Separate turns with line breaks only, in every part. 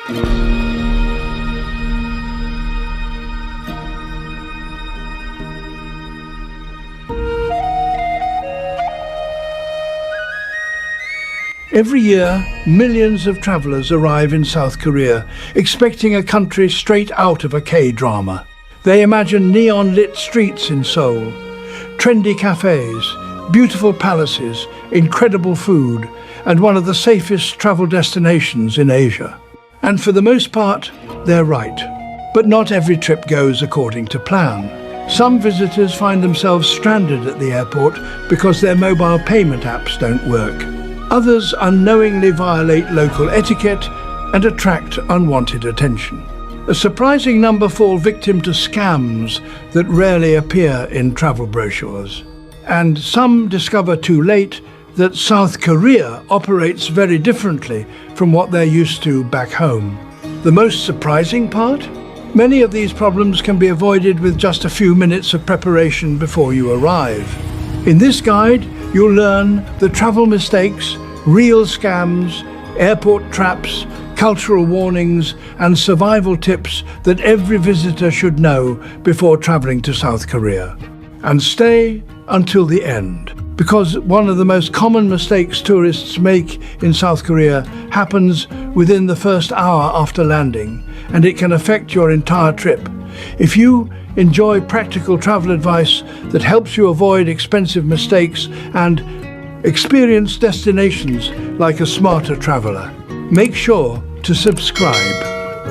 Every year, millions of travelers arrive in South Korea, expecting a country straight out of a K-drama. They imagine neon-lit streets in Seoul, trendy cafes, beautiful palaces, incredible food, and one of the safest travel destinations in Asia. And for the most part, they're right. But not every trip goes according to plan. Some visitors find themselves stranded at the airport because their mobile payment apps don't work. Others unknowingly violate local etiquette and attract unwanted attention. A surprising number fall victim to scams that rarely appear in travel brochures. And some discover too late that South Korea operates very differently from what they're used to back home. The most surprising part? Many of these problems can be avoided with just a few minutes of preparation before you arrive. In this guide, you'll learn the travel mistakes, real scams, airport traps, cultural warnings, and survival tips that every visitor should know before traveling to South Korea. And stay until the end, because one of the most common mistakes tourists make in South Korea happens within the first hour after landing, and it can affect your entire trip. If you enjoy practical travel advice that helps you avoid expensive mistakes and experience destinations like a smarter traveler, make sure to subscribe.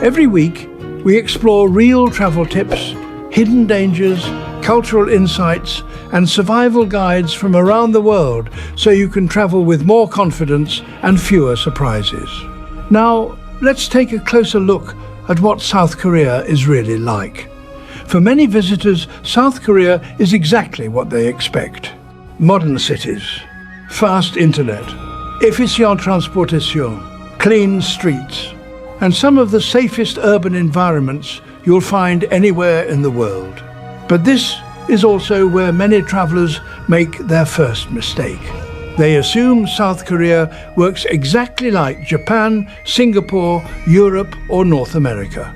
Every week, we explore real travel tips, hidden dangers, cultural insights, and survival guides from around the world so you can travel with more confidence and fewer surprises. Now, let's take a closer look at what South Korea is really like. For many visitors, South Korea is exactly what they expect. Modern cities, fast internet, efficient transportation, clean streets, and some of the safest urban environments you'll find anywhere in the world. But this is also where many travelers make their first mistake. They assume South Korea works exactly like Japan, Singapore, Europe, or North America.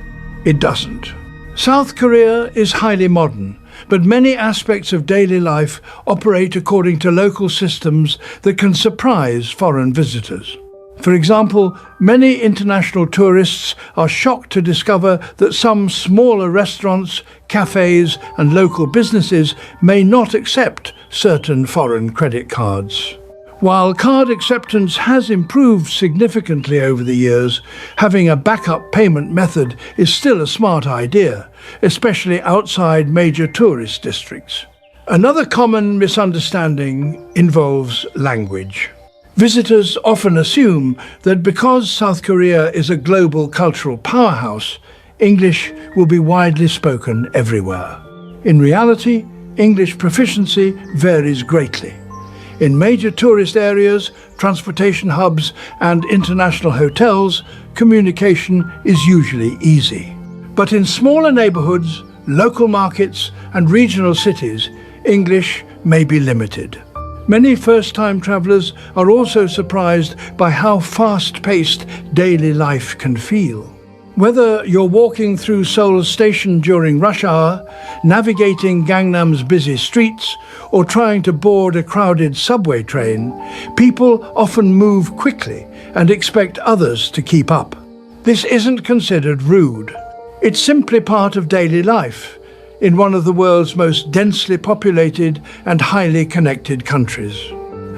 It doesn't. South Korea is highly modern, but many aspects of daily life operate according to local systems that can surprise foreign visitors. For example, many international tourists are shocked to discover that some smaller restaurants, cafes, and local businesses may not accept certain foreign credit cards. While card acceptance has improved significantly over the years, having a backup payment method is still a smart idea, especially outside major tourist districts. Another common misunderstanding involves language. Visitors often assume that because South Korea is a global cultural powerhouse, English will be widely spoken everywhere. In reality, English proficiency varies greatly. In major tourist areas, transportation hubs, and international hotels, communication is usually easy. But in smaller neighborhoods, local markets, and regional cities, English may be limited. Many first-time travelers are also surprised by how fast-paced daily life can feel. Whether you're walking through Seoul's station during rush hour, navigating Gangnam's busy streets, or trying to board a crowded subway train, people often move quickly and expect others to keep up. This isn't considered rude. It's simply part of daily life in one of the world's most densely populated and highly connected countries.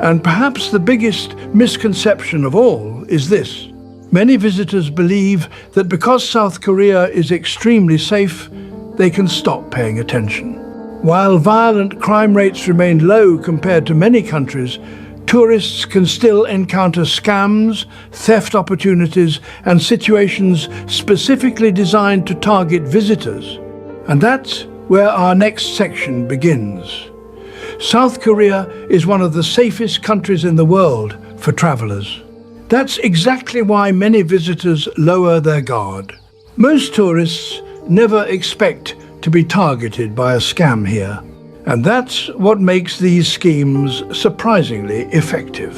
And perhaps the biggest misconception of all is this. Many visitors believe that because South Korea is extremely safe, they can stop paying attention. While violent crime rates remain low compared to many countries, tourists can still encounter scams, theft opportunities, and situations specifically designed to target visitors. And that's where our next section begins. South Korea is one of the safest countries in the world for travelers. That's exactly why many visitors lower their guard. Most tourists never expect to be targeted by a scam here. And that's what makes these schemes surprisingly effective.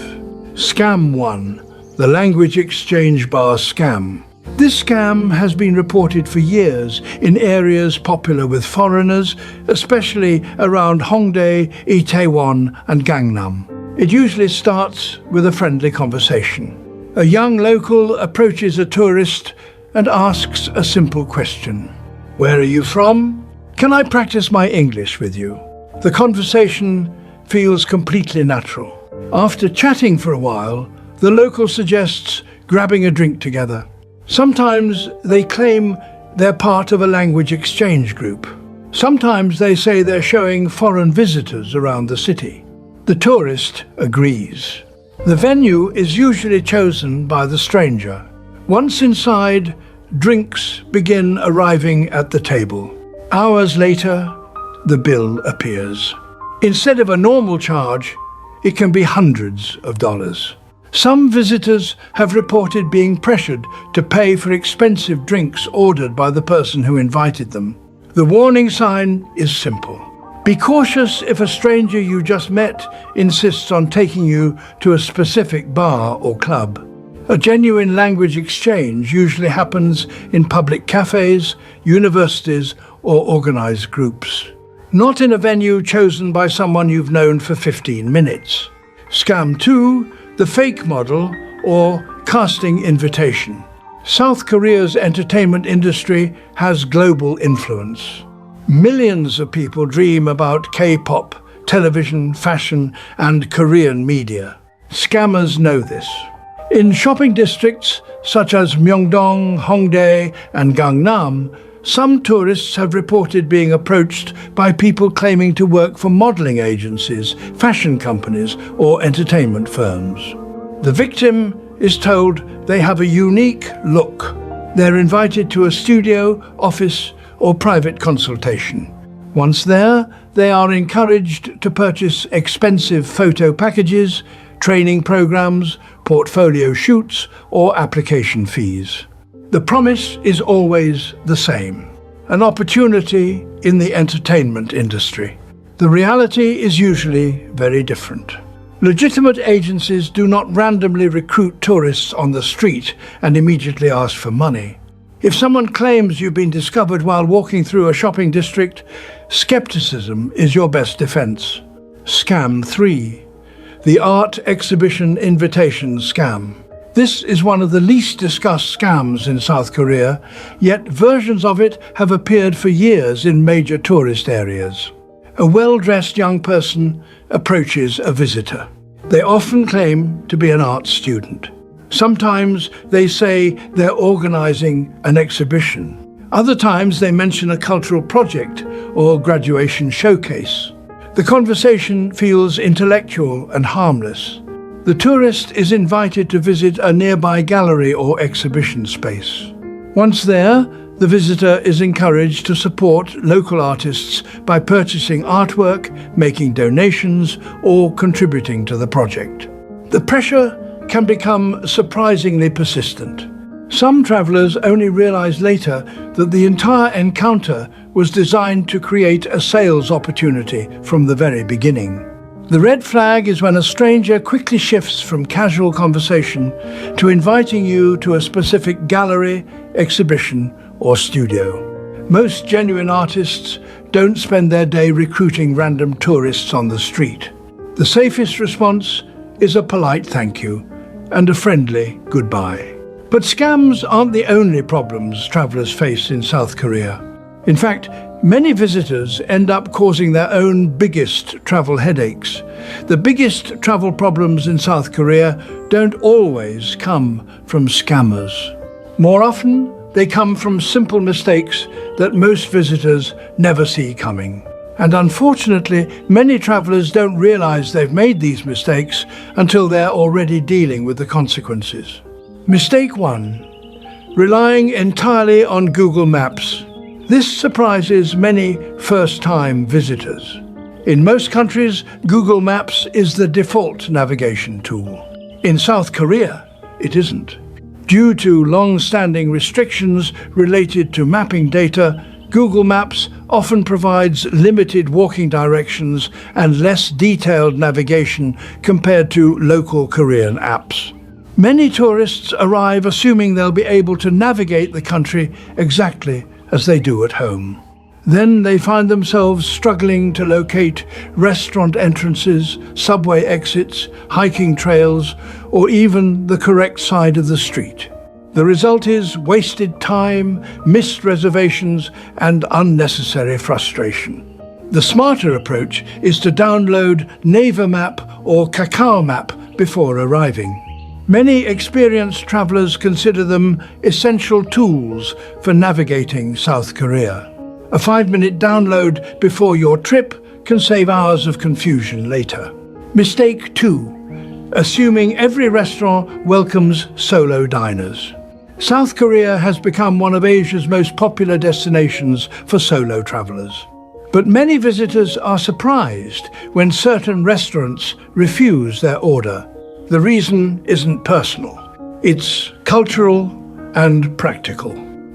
Scam 1, the language exchange bar scam. This scam has been reported for years in areas popular with foreigners, especially around Hongdae, Itaewon and Gangnam. It usually starts with a friendly conversation. A young local approaches a tourist and asks a simple question. "Where are you from? Can I practice my English with you?" The conversation feels completely natural. After chatting for a while, the local suggests grabbing a drink together. Sometimes they claim they're part of a language exchange group. Sometimes they say they're showing foreign visitors around the city. The tourist agrees. The venue is usually chosen by the stranger. Once inside, drinks begin arriving at the table. Hours later, the bill appears. Instead of a normal charge, it can be hundreds of dollars. Some visitors have reported being pressured to pay for expensive drinks ordered by the person who invited them. The warning sign is simple. Be cautious if a stranger you just met insists on taking you to a specific bar or club. A genuine language exchange usually happens in public cafes, universities, or organized groups. Not in a venue chosen by someone you've known for 15 minutes. Scam 2, the fake model or casting invitation. South Korea's entertainment industry has global influence. Millions of people dream about K-pop, television, fashion, and Korean media. Scammers know this. In shopping districts such as Myeongdong, Hongdae, and Gangnam, some tourists have reported being approached by people claiming to work for modeling agencies, fashion companies, or entertainment firms. The victim is told they have a unique look. They're invited to a studio, office, or private consultation. Once there, they are encouraged to purchase expensive photo packages, training programs, portfolio shoots, or application fees. The promise is always the same: an opportunity in the entertainment industry. The reality is usually very different. Legitimate agencies do not randomly recruit tourists on the street and immediately ask for money. If someone claims you've been discovered while walking through a shopping district, skepticism is your best defense. Scam 3. The art exhibition invitation scam. This is one of the least discussed scams in South Korea, yet versions of it have appeared for years in major tourist areas. A well-dressed young person approaches a visitor. They often claim to be an art student. Sometimes they say they're organizing an exhibition. Other times they mention a cultural project or graduation showcase. The conversation feels intellectual and harmless. The tourist is invited to visit a nearby gallery or exhibition space. Once there, the visitor is encouraged to support local artists by purchasing artwork, making donations, or contributing to the project. The pressure can become surprisingly persistent. Some travelers only realize later that the entire encounter was designed to create a sales opportunity from the very beginning. The red flag is when a stranger quickly shifts from casual conversation to inviting you to a specific gallery, exhibition, or studio. Most genuine artists don't spend their day recruiting random tourists on the street. The safest response is a polite thank you and a friendly goodbye. But scams aren't the only problems travelers face in South Korea. In fact, many visitors end up causing their own biggest travel headaches. The biggest travel problems in South Korea don't always come from scammers. More often, they come from simple mistakes that most visitors never see coming. And unfortunately, many travelers don't realize they've made these mistakes until they're already dealing with the consequences. Mistake 1. Relying entirely on Google Maps. This surprises many first-time visitors. In most countries, Google Maps is the default navigation tool. In South Korea, it isn't. Due to long-standing restrictions related to mapping data, Google Maps often provides limited walking directions and less detailed navigation compared to local Korean apps. Many tourists arrive assuming they'll be able to navigate the country exactly as they do at home. Then they find themselves struggling to locate restaurant entrances, subway exits, hiking trails, or even the correct side of the street. The result is wasted time, missed reservations, and unnecessary frustration. The smarter approach is to download Naver Map or Kakao Map before arriving. Many experienced travelers consider them essential tools for navigating South Korea. A 5-minute download before your trip can save hours of confusion later. Mistake 2. Assuming every restaurant welcomes solo diners. South Korea has become one of Asia's most popular destinations for solo travelers. But many visitors are surprised when certain restaurants refuse their order. The reason isn't personal. It's cultural and practical.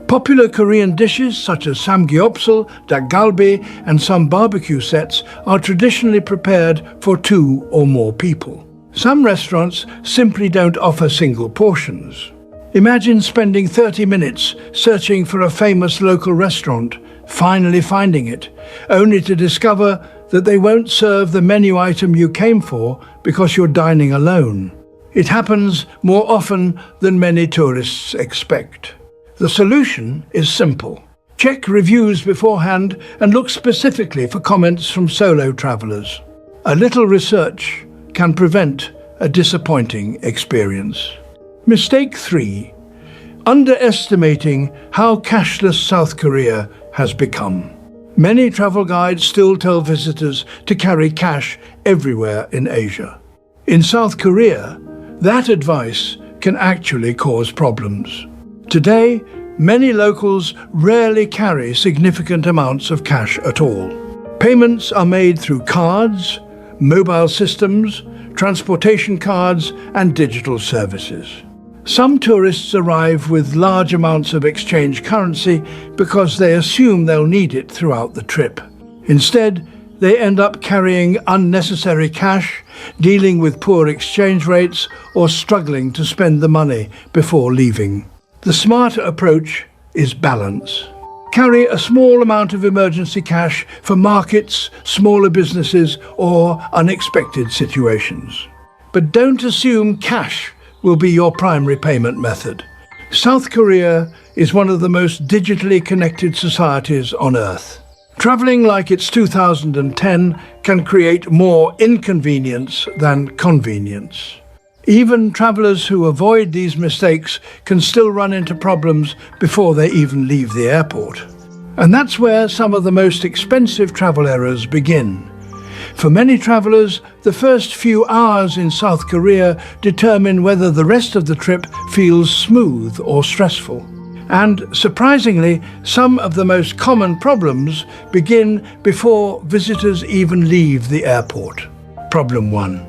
Popular Korean dishes such as samgyeopsal, dakgalbi, and some barbecue sets are traditionally prepared for 2 or more people. Some restaurants simply don't offer single portions. Imagine spending 30 minutes searching for a famous local restaurant, finally finding it, only to discover that they won't serve the menu item you came for because you're dining alone. It happens more often than many tourists expect. The solution is simple. Check reviews beforehand and look specifically for comments from solo travelers. A little research can prevent a disappointing experience. Mistake 3. Underestimating how cashless South Korea has become. Many travel guides still tell visitors to carry cash everywhere in Asia. In South Korea, that advice can actually cause problems. Today, many locals rarely carry significant amounts of cash at all. Payments are made through cards, mobile systems, transportation cards, and digital services. Some tourists arrive with large amounts of exchange currency because they assume they'll need it throughout the trip. Instead, they end up carrying unnecessary cash, dealing with poor exchange rates, or struggling to spend the money before leaving. The smarter approach is balance. Carry a small amount of emergency cash for markets, smaller businesses, or unexpected situations. But don't assume cash will be your primary payment method. South Korea is one of the most digitally connected societies on Earth. Traveling like it's 2010 can create more inconvenience than convenience. Even travelers who avoid these mistakes can still run into problems before they even leave the airport. And that's where some of the most expensive travel errors begin. For many travelers, the first few hours in South Korea determine whether the rest of the trip feels smooth or stressful. And surprisingly, some of the most common problems begin before visitors even leave the airport. Problem 1.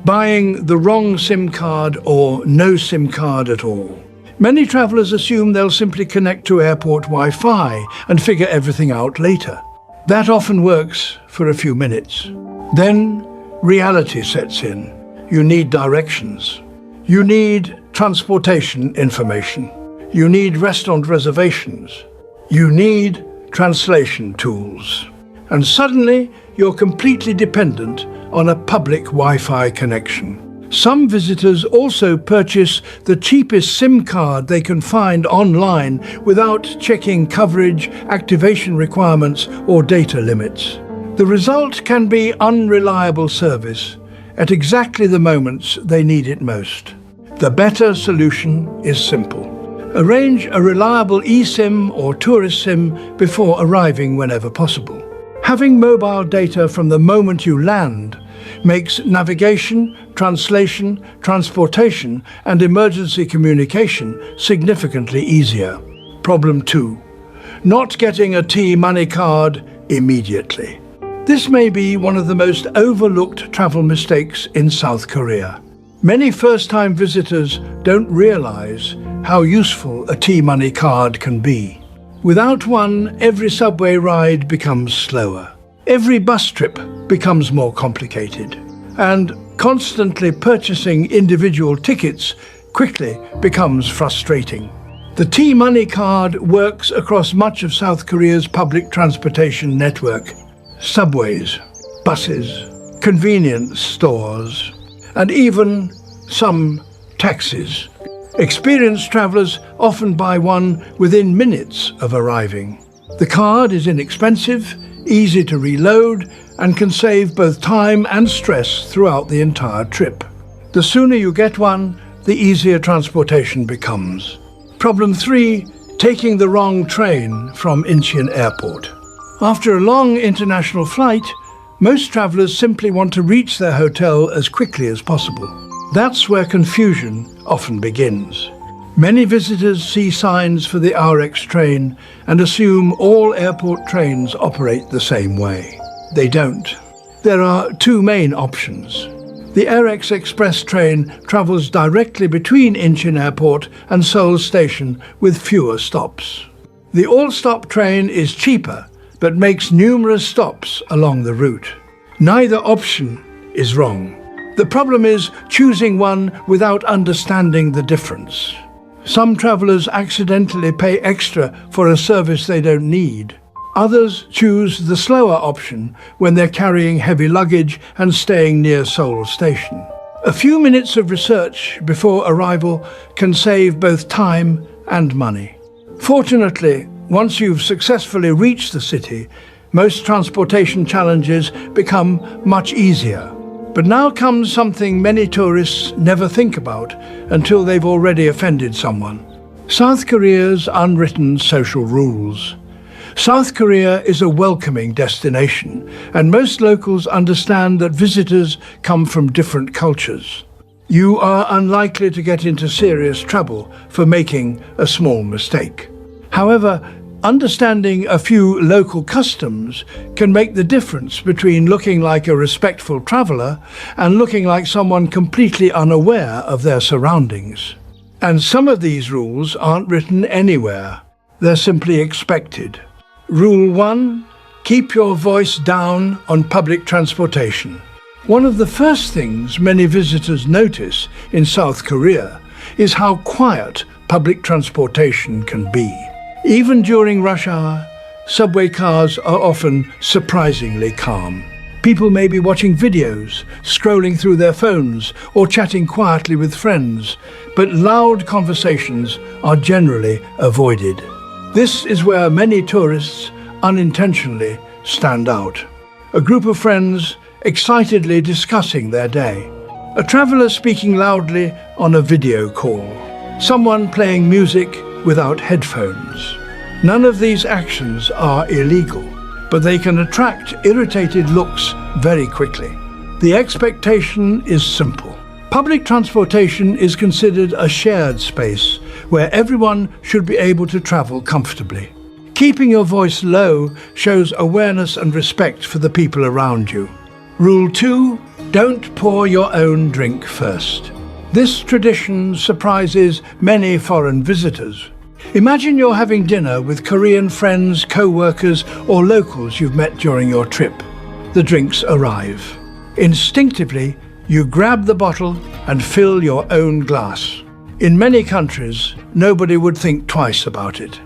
Buying the wrong SIM card or no SIM card at all. Many travelers assume they'll simply connect to airport Wi-Fi and figure everything out later. That often works for a few minutes. Then reality sets in. You need directions. You need transportation information. You need restaurant reservations. You need translation tools. And suddenly, you're completely dependent on a public Wi-Fi connection. Some visitors also purchase the cheapest SIM card they can find online without checking coverage, activation requirements, or data limits. The result can be unreliable service at exactly the moments they need it most. The better solution is simple. Arrange a reliable eSIM or tourist SIM before arriving whenever possible. Having mobile data from the moment you land makes navigation, translation, transportation, and emergency communication significantly easier. Problem 2. Not getting a T-money card immediately. This may be one of the most overlooked travel mistakes in South Korea. Many first-time visitors don't realize how useful a T-money card can be. Without one, every subway ride becomes slower. Every bus trip becomes more complicated. And constantly purchasing individual tickets quickly becomes frustrating. The T-Money card works across much of South Korea's public transportation network. Subways, buses, convenience stores, and even some taxis. Experienced travelers often buy one within minutes of arriving. The card is inexpensive, easy to reload, and can save both time and stress throughout the entire trip. The sooner you get one, the easier transportation becomes. Problem 3, taking the wrong train from Incheon Airport. After a long international flight, most travelers simply want to reach their hotel as quickly as possible. That's where confusion often begins. Many visitors see signs for the RX train and assume all airport trains operate the same way. They don't. There are two main options. The RX Express train travels directly between Incheon Airport and Seoul Station with fewer stops. The all-stop train is cheaper, but makes numerous stops along the route. Neither option is wrong. The problem is choosing one without understanding the difference. Some travelers accidentally pay extra for a service they don't need. Others choose the slower option when they're carrying heavy luggage and staying near Seoul Station. A few minutes of research before arrival can save both time and money. Fortunately, once you've successfully reached the city, most transportation challenges become much easier. But now comes something many tourists never think about until they've already offended someone. South Korea's unwritten social rules. South Korea is a welcoming destination, and most locals understand that visitors come from different cultures. You are unlikely to get into serious trouble for making a small mistake. However, understanding a few local customs can make the difference between looking like a respectful traveler and looking like someone completely unaware of their surroundings. And some of these rules aren't written anywhere. They're simply expected. Rule 1. Keep your voice down on public transportation. One of the first things many visitors notice in South Korea is how quiet public transportation can be. Even during rush hour, subway cars are often surprisingly calm. People may be watching videos, scrolling through their phones, or chatting quietly with friends, but loud conversations are generally avoided. This is where many tourists unintentionally stand out. A group of friends excitedly discussing their day. A traveler speaking loudly on a video call. Someone playing music without headphones. None of these actions are illegal, but they can attract irritated looks very quickly. The expectation is simple. Public transportation is considered a shared space where everyone should be able to travel comfortably. Keeping your voice low shows awareness and respect for the people around you. Rule 2. Don't pour your own drink first. This tradition surprises many foreign visitors. Imagine you're having dinner with Korean friends, co-workers, or locals you've met during your trip. The drinks arrive. Instinctively, you grab the bottle and fill your own glass. In many countries, nobody would think twice about it.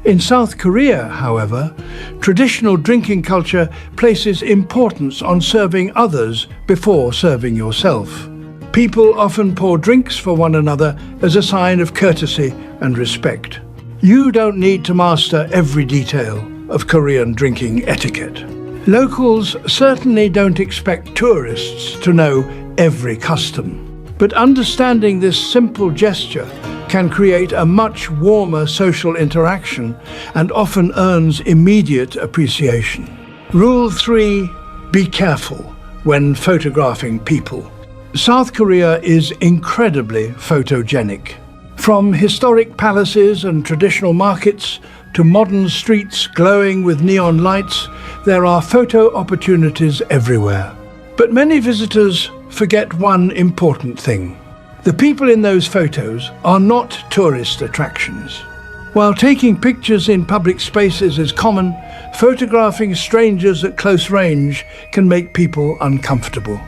In South Korea, however, traditional drinking culture places importance on serving others before serving yourself. People often pour drinks for one another as a sign of courtesy and respect. You don't need to master every detail of Korean drinking etiquette. Locals certainly don't expect tourists to know every custom. But understanding this simple gesture can create a much warmer social interaction and often earns immediate appreciation. Rule 3. Be careful when photographing people. South Korea is incredibly photogenic. From historic palaces and traditional markets to modern streets glowing with neon lights, there are photo opportunities everywhere. But many visitors forget one important thing. The people in those photos are not tourist attractions. While taking pictures in public spaces is common, photographing strangers at close range can make people uncomfortable.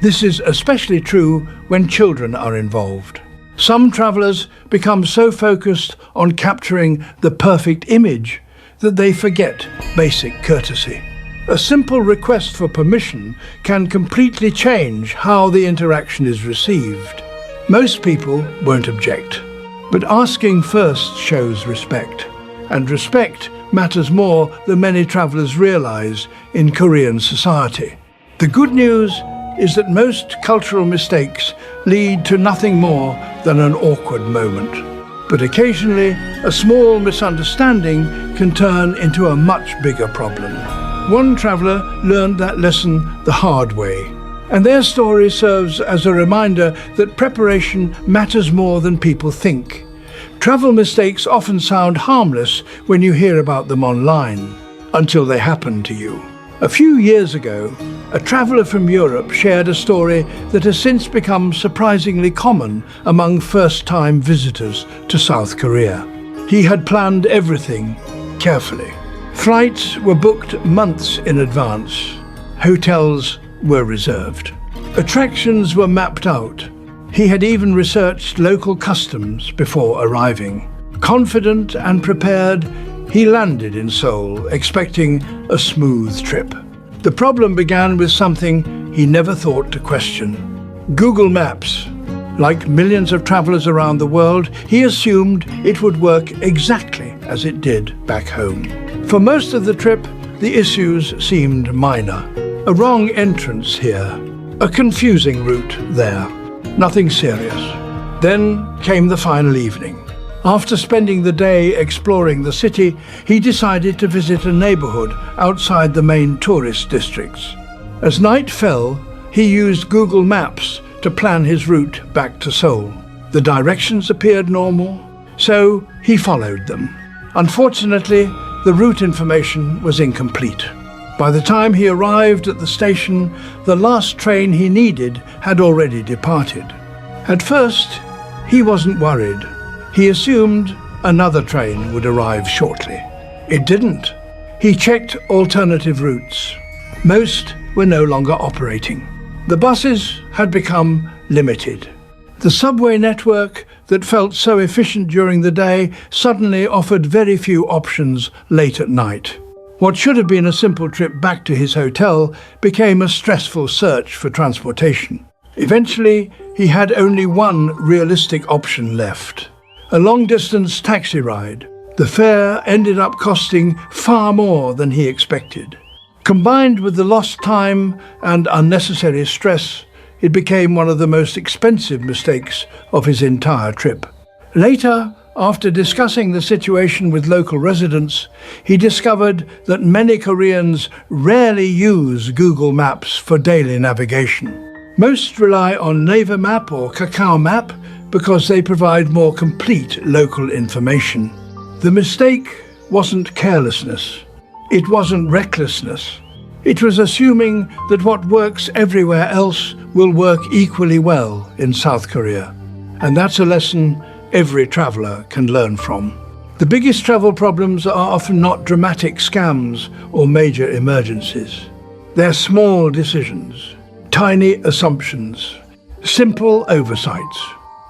This is especially true when children are involved. Some travelers become so focused on capturing the perfect image that they forget basic courtesy. A simple request for permission can completely change how the interaction is received. Most people won't object, but asking first shows respect. And respect matters more than many travelers realize in Korean society. The good news is that most cultural mistakes lead to nothing more than an awkward moment. But occasionally, a small misunderstanding can turn into a much bigger problem. One traveler learned that lesson the hard way, and their story serves as a reminder that preparation matters more than people think. Travel mistakes often sound harmless when you hear about them online, until they happen to you. A few years ago, a traveler from Europe shared a story that has since become surprisingly common among first-time visitors to South Korea. He had planned everything carefully. Flights were booked months in advance. Hotels were reserved. Attractions were mapped out. He had even researched local customs before arriving. Confident and prepared, he landed in Seoul, expecting a smooth trip. The problem began with something he never thought to question. Google Maps. Like millions of travelers around the world, he assumed it would work exactly as it did back home. For most of the trip, the issues seemed minor. A wrong entrance here, a confusing route there. Nothing serious. Then came the final evening. After spending the day exploring the city, he decided to visit a neighborhood outside the main tourist districts. As night fell, he used Google Maps to plan his route back to Seoul. The directions appeared normal, so he followed them. Unfortunately, the route information was incomplete. By the time he arrived at the station, the last train he needed had already departed. At first, he wasn't worried. He assumed another train would arrive shortly. It didn't. He checked alternative routes. Most were no longer operating. The buses had become limited. The subway network that felt so efficient during the day suddenly offered very few options late at night. What should have been a simple trip back to his hotel became a stressful search for transportation. Eventually, he had only one realistic option left: a long-distance taxi ride. The fare ended up costing far more than he expected. Combined with the lost time and unnecessary stress, it became one of the most expensive mistakes of his entire trip. Later, after discussing the situation with local residents, he discovered that many Koreans rarely use Google Maps for daily navigation. Most rely on Naver Map or Kakao Map because they provide more complete local information. The mistake wasn't carelessness. It wasn't recklessness. It was assuming that what works everywhere else will work equally well in South Korea. And that's a lesson every traveler can learn from. The biggest travel problems are often not dramatic scams or major emergencies. They're small decisions, tiny assumptions, simple oversights,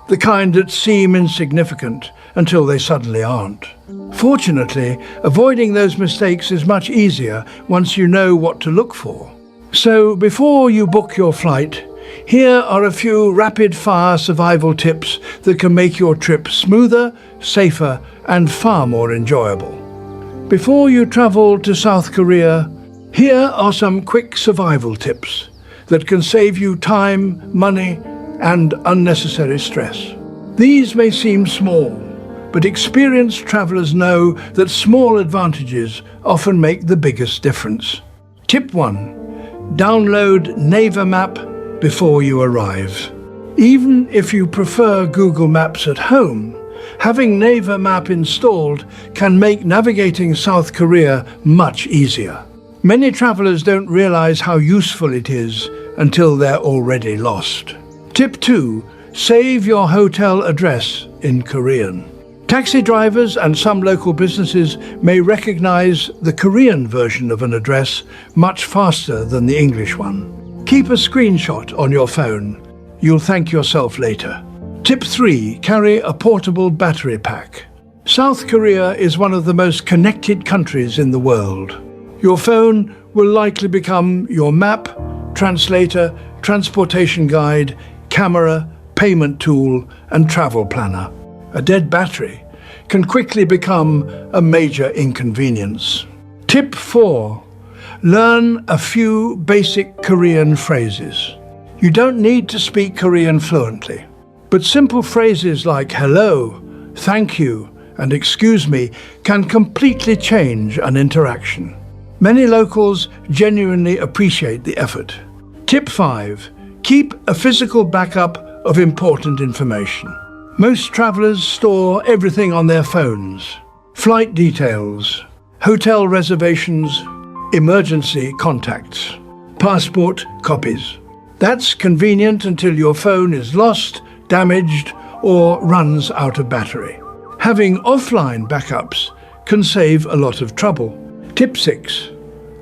the kind that seem insignificant until they suddenly aren't. Fortunately, avoiding those mistakes is much easier once you know what to look for. So before you book your flight, here are a few rapid-fire survival tips that can make your trip smoother, safer, and far more enjoyable. Before you travel to South Korea, here are some quick survival tips that can save you time, money, and unnecessary stress. These may seem small, but experienced travelers know that small advantages often make the biggest difference. Tip 1. Download Naver Map before you arrive. Even if you prefer Google Maps at home, having Naver Map installed can make navigating South Korea much easier. Many travelers don't realize how useful it is until they're already lost. Tip 2. Save your hotel address in Korean. Taxi drivers and some local businesses may recognize the Korean version of an address much faster than the English one. Keep a screenshot on your phone. You'll thank yourself later. Tip 3. Carry a portable battery pack. South Korea is one of the most connected countries in the world. Your phone will likely become your map, translator, transportation guide, camera, payment tool, and travel planner. A dead battery can quickly become a major inconvenience. Tip 4. Learn a few basic Korean phrases. You don't need to speak Korean fluently, but simple phrases like hello, thank you, and excuse me can completely change an interaction. Many locals genuinely appreciate the effort. Tip 5. Keep a physical backup of important information. Most travelers store everything on their phones. Flight details, hotel reservations, emergency contacts, passport copies. That's convenient until your phone is lost, damaged, or runs out of battery. Having offline backups can save a lot of trouble. Tip 6.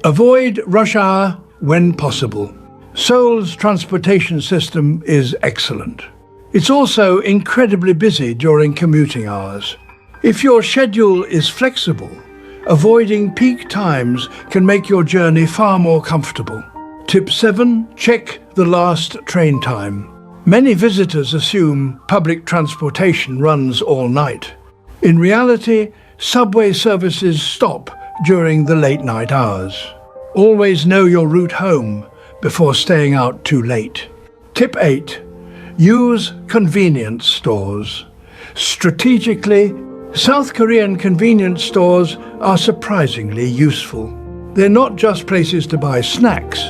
Avoid rush hour when possible. Seoul's transportation system is excellent. It's also incredibly busy during commuting hours. If your schedule is flexible, avoiding peak times can make your journey far more comfortable. Tip 7. Check the last train time. Many visitors assume public transportation runs all night. In reality, subway services stop during the late night hours. Always know your route home before staying out too late. Tip 8. Use convenience stores. Strategically, South Korean convenience stores are surprisingly useful. They're not just places to buy snacks.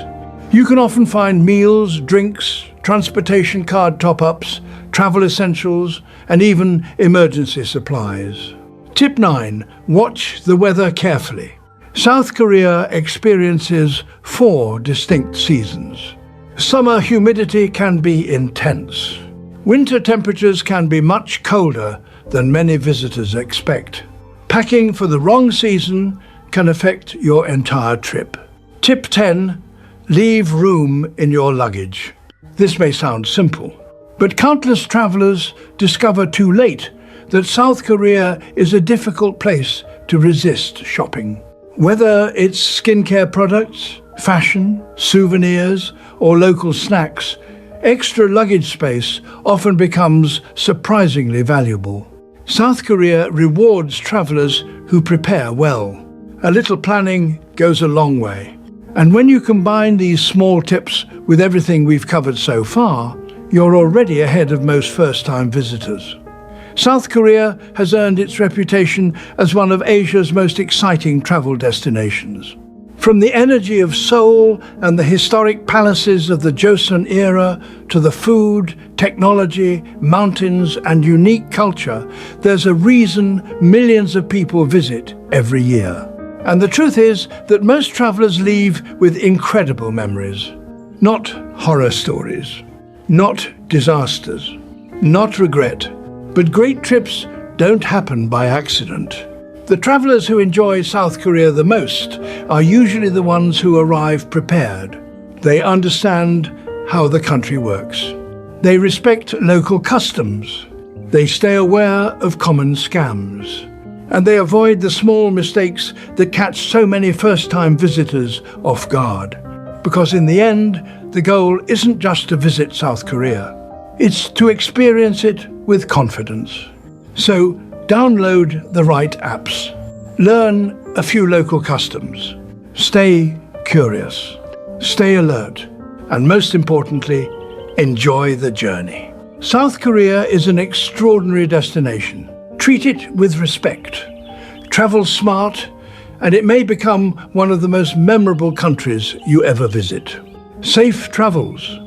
You can often find meals, drinks, transportation card top-ups, travel essentials, and even emergency supplies. Tip 9. Watch the weather carefully. South Korea experiences 4 distinct seasons. Summer humidity can be intense. Winter temperatures can be much colder than many visitors expect. Packing for the wrong season can affect your entire trip. Tip 10. Leave room in your luggage. This may sound simple, but countless travelers discover too late that South Korea is a difficult place to resist shopping. Whether it's skincare products, fashion, souvenirs, or local snacks, extra luggage space often becomes surprisingly valuable. South Korea rewards travelers who prepare well. A little planning goes a long way. And when you combine these small tips with everything we've covered so far, you're already ahead of most first-time visitors. South Korea has earned its reputation as one of Asia's most exciting travel destinations. From the energy of Seoul and the historic palaces of the Joseon era to the food, technology, mountains, and unique culture, there's a reason millions of people visit every year. And the truth is that most travelers leave with incredible memories. Not horror stories, not disasters, not regret, but great trips don't happen by accident. The travelers who enjoy South Korea the most are usually the ones who arrive prepared. They understand how the country works. They respect local customs. They stay aware of common scams. And they avoid the small mistakes that catch so many first-time visitors off guard. Because in the end, the goal isn't just to visit South Korea. It's to experience it with confidence. So download the right apps. Learn a few local customs. Stay curious. Stay alert. And most importantly, enjoy the journey. South Korea is an extraordinary destination. Treat it with respect. Travel smart, and it may become one of the most memorable countries you ever visit. Safe travels.